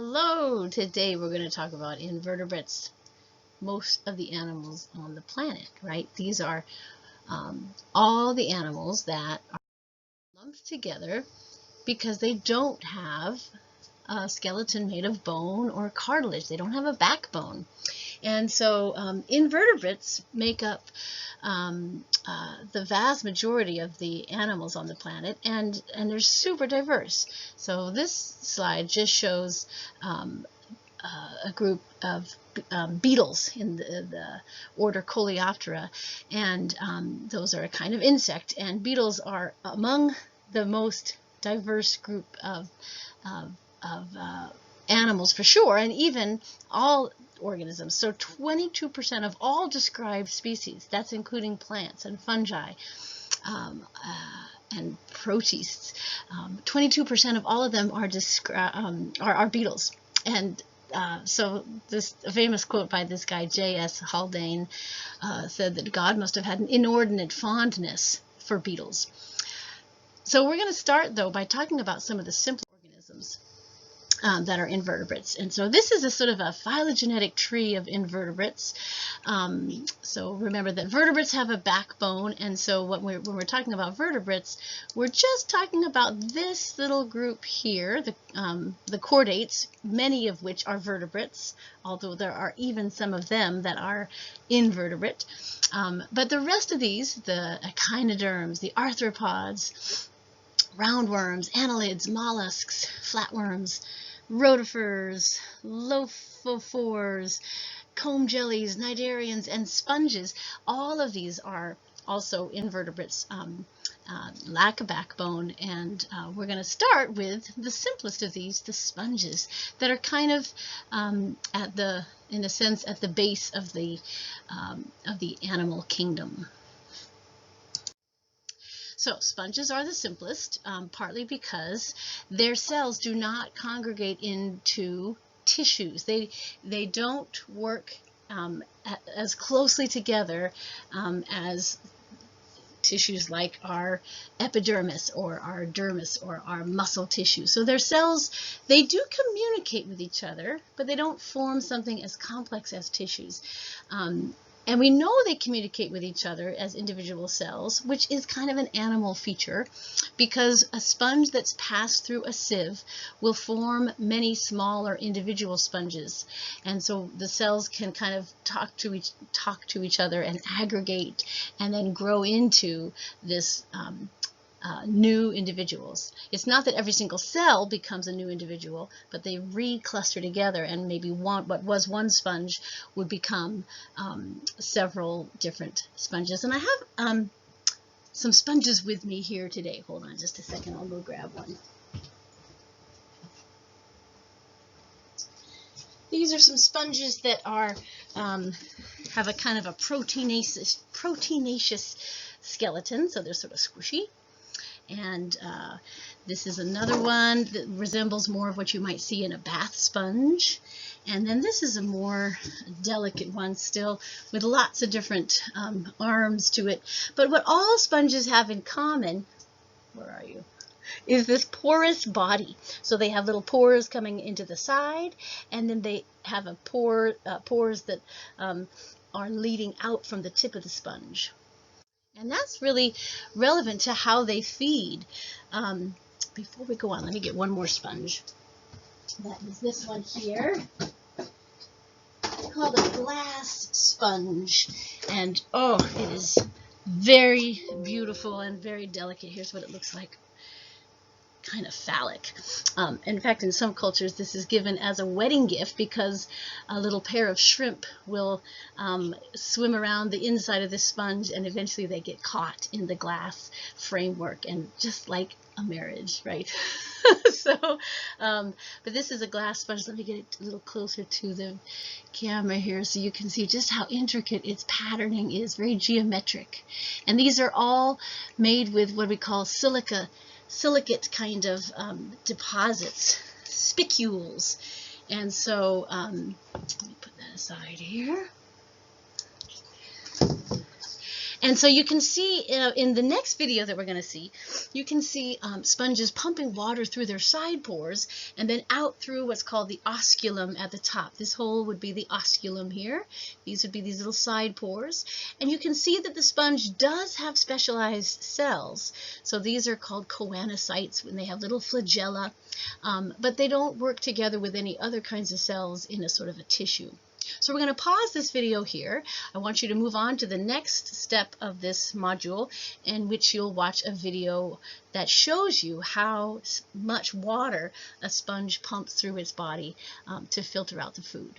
Hello! Today we're going to talk about invertebrates, most of the animals on the planet, right? These are all the animals that are lumped together because they don't have a skeleton made of bone or cartilage. They don't have a backbone. And so invertebrates make up the vast majority of the animals on the planet, and they're super diverse. So this slide just shows a group of beetles in the order Coleoptera, and those are a kind of insect, and beetles are among the most diverse group of animals for sure, and even all organisms. So 22% of all described species, that's including plants and fungi and protists, 22% of all of them are beetles. And so this famous quote by this guy, J.S. Haldane, said that God must have had an inordinate fondness for beetles. So we're going to start, though, by talking about some of the simple organisms that are invertebrates. And so this is a sort of a phylogenetic tree of invertebrates. So remember that vertebrates have a backbone, and so when we're talking about vertebrates, we're just talking about this little group here, the chordates, many of which are vertebrates, although there are even some of them that are invertebrate. But the rest of these, the echinoderms, the arthropods, roundworms, annelids, mollusks, flatworms, rotifers, lophophores, comb jellies, cnidarians, and sponges, all of these are also invertebrates, lack a backbone, and we're going to start with the simplest of these, the sponges, that are kind of in a sense, at the base of the animal kingdom. So sponges are the simplest, partly because their cells do not congregate into tissues. They don't work as closely together as tissues like our epidermis or our dermis or our muscle tissue. So their cells, they do communicate with each other, but they don't form something as complex as tissues. And we know they communicate with each other as individual cells, which is kind of an animal feature, because a sponge that's passed through a sieve will form many smaller individual sponges. And so the cells can kind of talk to each other and aggregate and then grow into this new individuals. It's not that every single cell becomes a new individual, but they recluster together, and maybe what was one sponge would become several different sponges. And I have some sponges with me here today. Hold on just a second, I'll go grab one. These are some sponges that are have a kind of a proteinaceous skeleton, so they're sort of squishy. And this is another one that resembles more of what you might see in a bath sponge. And then this is a more delicate one still, with lots of different arms to it. But what all sponges have in common, where are you, is this porous body. So they have little pores coming into the side, and then they have a pores that are leading out from the tip of the sponge. And that's really relevant to how they feed. Before we go on, let me get one more sponge. That is this one here, called a glass sponge. And oh, it is very beautiful and very delicate. Here's what it looks like. Kind of phallic. In fact, in some cultures, this is given as a wedding gift because a little pair of shrimp will swim around the inside of this sponge, and eventually they get caught in the glass framework, and just like a marriage, right? So, but this is a glass sponge. Let me get it a little closer to the camera here so you can see just how intricate its patterning is, very geometric. And these are all made with what we call silicate kind of deposits, spicules. And so let me put that aside here. And so you can see in the next video that we're going to see, you can see sponges pumping water through their side pores and then out through what's called the osculum at the top. This hole would be the osculum here. These would be these little side pores. And you can see that the sponge does have specialized cells. So these are called choanocytes when they have little flagella, but they don't work together with any other kinds of cells in a sort of a tissue. So we're going to pause this video here. I want you to move on to the next step of this module, in which you'll watch a video that shows you how much water a sponge pumps through its body to filter out the food.